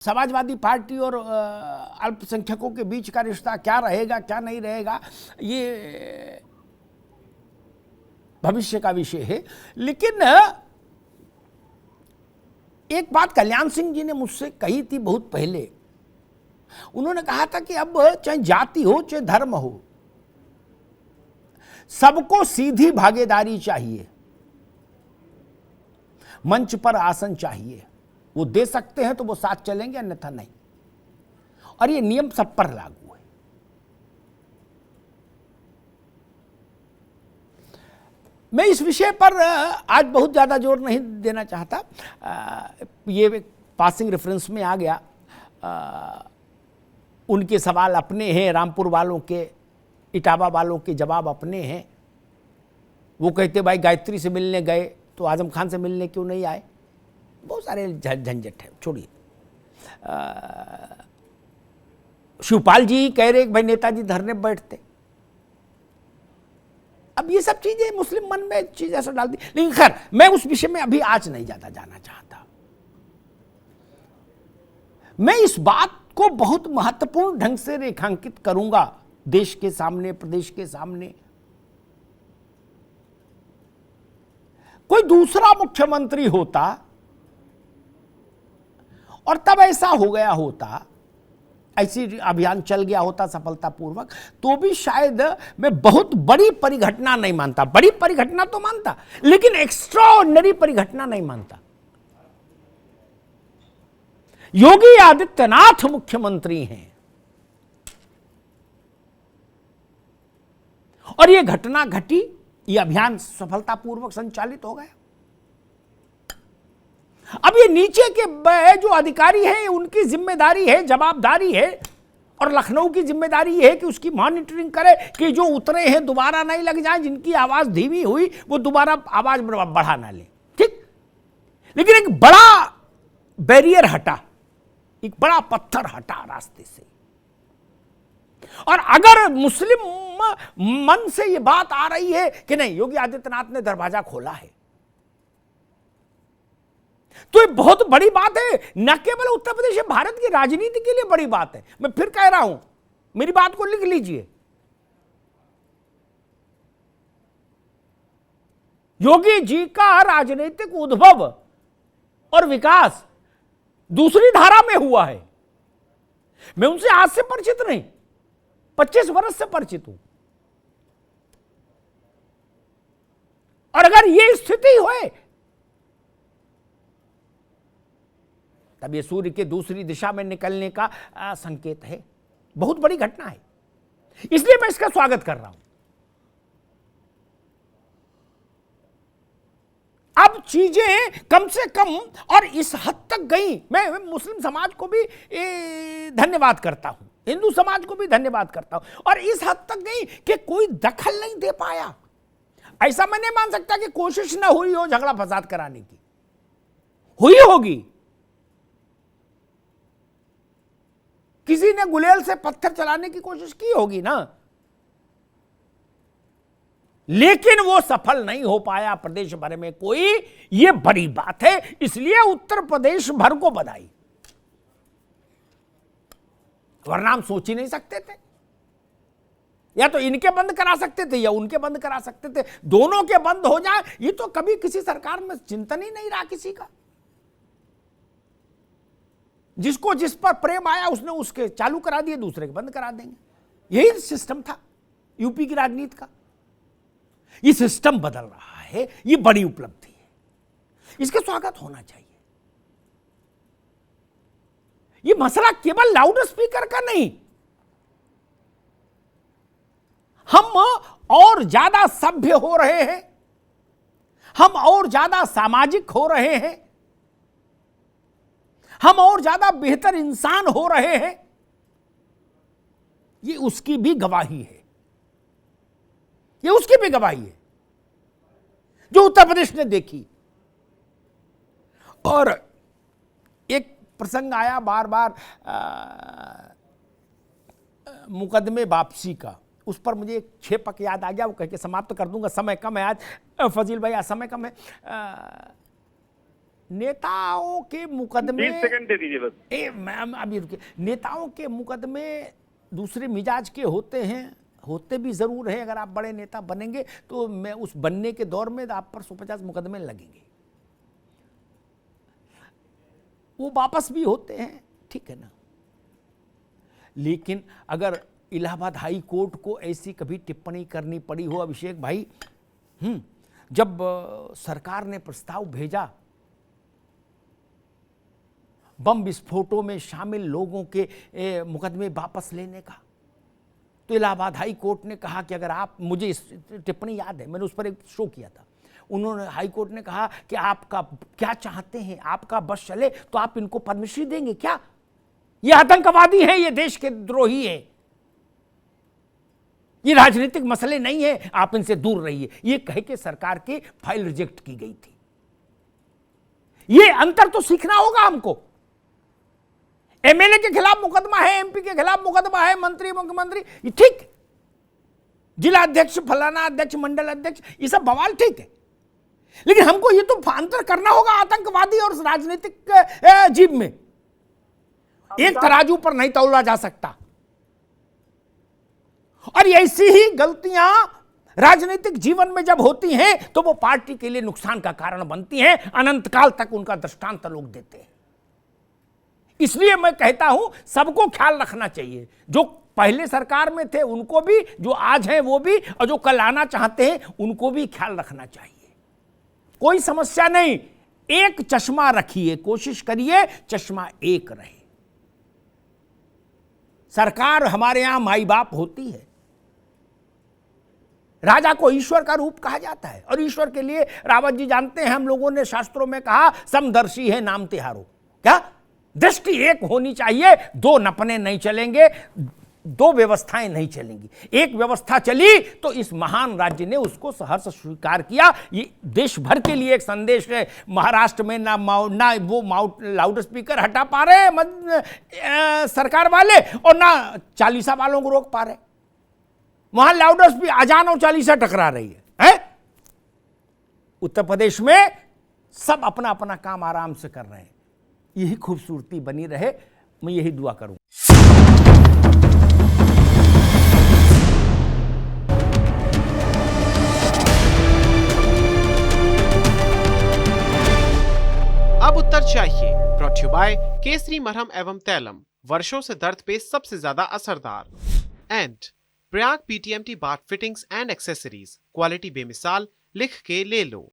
Samajwadi party और अल्पसंख्यकों के बीच का रिश्ता क्या रहेगा क्या नहीं रहेगा, ये भविष्य का विषय है। लेकिन एक बात कल्याण सिंह जी ने मुझसे कही थी बहुत पहले। उन्होंने कहा था कि अब चाहे जाति हो चाहे धर्म हो, सबको सीधी भागीदारी चाहिए, मंच पर आसन चाहिए। वो दे सकते हैं तो वो साथ चलेंगे, अन्यथा नहीं। और ये नियम सब पर लागू है। मैं इस विषय पर आज बहुत ज्यादा जोर नहीं देना चाहता। ये पासिंग रेफरेंस में आ गया। उनके सवाल अपने हैं, रामपुर वालों के, इटावा वालों के जवाब अपने हैं। वो कहते भाई गायत्री से मिलने गए तो आजम खान से मिलने क्यों नहीं आए। बहुत सारे झंझट है, छोड़िए। शिवपाल जी कह रहे भाई नेताजी धरने बैठते। अब ये सब चीजें मुस्लिम मन में चीज ऐसा डाल दी। लेकिन खैर मैं उस विषय में अभी आज नहीं ज्यादा जाना चाहता। मैं इस बात को बहुत महत्वपूर्ण ढंग से रेखांकित करूंगा देश के सामने, प्रदेश के सामने। कोई दूसरा मुख्यमंत्री होता और तब ऐसा हो गया होता, ऐसी अभियान चल गया होता सफलतापूर्वक, तो भी शायद मैं बहुत बड़ी परिघटना नहीं मानता। बड़ी परिघटना तो मानता, लेकिन एक्स्ट्राऑर्डिनरी परिघटना नहीं मानता। योगी आदित्यनाथ मुख्यमंत्री हैं और यह घटना घटी, यह अभियान सफलतापूर्वक संचालित हो गया। अब ये नीचे के जो अधिकारी हैं उनकी जिम्मेदारी है, जवाबदारी है, और लखनऊ की जिम्मेदारी है कि उसकी मॉनिटरिंग करे कि जो उतरे हैं दोबारा नहीं लग जाए, जिनकी आवाज धीमी हुई वो दोबारा आवाज बढ़ा ना ले। ठीक, लेकिन एक बड़ा बैरियर हटा, एक बड़ा पत्थर हटा रास्ते से। और अगर मुस्लिम मन से ये बात आ रही है कि नहीं योगी आदित्यनाथ ने दरवाजा खोला है, तो ये बहुत बड़ी बात है। न केवल उत्तर प्रदेश, भारत की राजनीति के लिए बड़ी बात है। मैं फिर कह रहा हूं, मेरी बात को लिख लीजिए। योगी जी का राजनीतिक उद्भव और विकास दूसरी धारा में हुआ है। मैं उनसे आज से परिचित नहीं, 25 वर्ष से परिचित हूं। और अगर यह स्थिति होए तब ये सूर्य के दूसरी दिशा में निकलने का संकेत है। बहुत बड़ी घटना है, इसलिए मैं इसका स्वागत कर रहा हूं। अब चीजें कम से कम और इस हद तक गई। मैं मुस्लिम समाज को भी धन्यवाद करता हूं, हिंदू समाज को भी धन्यवाद करता हूं। और इस हद तक गई कि कोई दखल नहीं दे पाया। ऐसा मैं नहीं मान सकता कि कोशिश ना हुई हो झगड़ा फसाद कराने की। हुई होगी, किसी ने गुलेल से पत्थर चलाने की कोशिश की होगी ना, लेकिन वो सफल नहीं हो पाया प्रदेश भर में कोई। ये बड़ी बात है, इसलिए उत्तर प्रदेश भर को बधाई। वरना हम सोच ही नहीं सकते थे। या तो इनके बंद करा सकते थे या उनके बंद करा सकते थे। दोनों के बंद हो जाए ये तो कभी किसी सरकार में चिंतन ही नहीं रहा किसी का। जिसको जिस पर प्रेम आया उसने उसके चालू करा दिए, दूसरे के बंद करा देंगे। यही सिस्टम था यूपी की राजनीति का। ये सिस्टम बदल रहा है, ये बड़ी उपलब्धि है, इसका स्वागत होना चाहिए। ये मसला केवल लाउड स्पीकर का नहीं, हम और ज्यादा सभ्य हो रहे हैं, हम और ज्यादा सामाजिक हो रहे हैं, हम और ज्यादा बेहतर इंसान हो रहे हैं। ये उसकी भी गवाही है, ये उसकी भी गवाही है जो उत्तर प्रदेश ने देखी। और एक प्रसंग आया बार बार मुकदमे वापसी का, उस पर मुझे एक छेपक याद आ गया, वो कह के समाप्त कर दूंगा, समय कम है आज। फजील भाई आज समय कम है। नेताओं के मुकदमे 20 सेकंड दे दीजिए बस। मैम अभी रुकिए। नेताओं के मुकदमे दूसरे मिजाज के होते हैं, होते भी जरूर हैं। अगर आप बड़े नेता बनेंगे तो मैं उस बनने के दौर में आप पर 150 मुकदमे लगेंगे, वो वापस भी होते हैं, ठीक है ना। लेकिन अगर इलाहाबाद हाई कोर्ट को ऐसी कभी टिप्पणी करनी पड़ी हो, अभिषेक भाई, जब सरकार ने प्रस्ताव भेजा बम विस्फोटों में शामिल लोगों के मुकदमे वापस लेने का, तो इलाहाबाद हाई कोर्ट ने कहा कि अगर आप, मुझे इस टिप्पणी याद है, मैंने उस पर एक शो किया था, उन्होंने, हाई कोर्ट ने कहा कि आपका क्या चाहते हैं, आपका बस चले तो आप इनको पद्मश्री देंगे क्या? ये आतंकवादी हैं, ये देश के द्रोही हैं, ये राजनीतिक मसले नहीं है, आप इनसे दूर रहिए, ये कह के सरकार की फाइल रिजेक्ट की गई थी। ये अंतर तो सीखना होगा हमको। एमएलए के खिलाफ मुकदमा है, एमपी के खिलाफ मुकदमा है, मंत्री मुख्यमंत्री, ये ठीक, जिला अध्यक्ष, फलाना अध्यक्ष, मंडल अध्यक्ष, ये सब बवाल ठीक है, लेकिन हमको ये तो अंतर करना होगा आतंकवादी और राजनीतिक जीव में। एक तराजू पर नहीं तौला जा सकता। और ऐसी ही गलतियां राजनीतिक जीवन में जब होती हैं तो वो पार्टी के लिए नुकसान का कारण बनती हैं, अनंत काल तक उनका दृष्टांत लोग देते हैं। इसलिए मैं कहता हूं सबको ख्याल रखना चाहिए, जो पहले सरकार में थे उनको भी, जो आज हैं वो भी, और जो कल आना चाहते हैं उनको भी ख्याल रखना चाहिए। कोई समस्या नहीं, एक चश्मा रखिए, कोशिश करिए चश्मा एक रहे। सरकार हमारे यहां माई बाप होती है, राजा को ईश्वर का रूप कहा जाता है, और ईश्वर के लिए रावत जी जानते हैं, हम लोगों ने शास्त्रों में कहा समदर्शी है नाम तिहारो। क्या दृष्टि एक होनी चाहिए, दो नपने नहीं चलेंगे, दो व्यवस्थाएं नहीं चलेंगी। एक व्यवस्था चली तो इस महान राज्य ने उसको सहर्ष स्वीकार किया। ये देश भर के लिए एक संदेश है। महाराष्ट्र में ना वो लाउड स्पीकर हटा पा रहे सरकार वाले, और ना चालीसा वालों को रोक पा रहे। वहां लाउड स्पीकर, अजान और चालीसा टकरा रही है? उत्तर प्रदेश में सब अपना अपना काम आराम से कर रहे हैं। यही खूबसूरती बनी रहे, मैं यही दुआ करूं। अब उत्तर चाहिए, ब्रॉट यू बाय केसरी मरहम एवं तैलम, वर्षों से दर्द पे सबसे ज्यादा असरदार, and Prayag PTMT bath fittings and accessories, quality बेमिसाल, लिख के ले लो।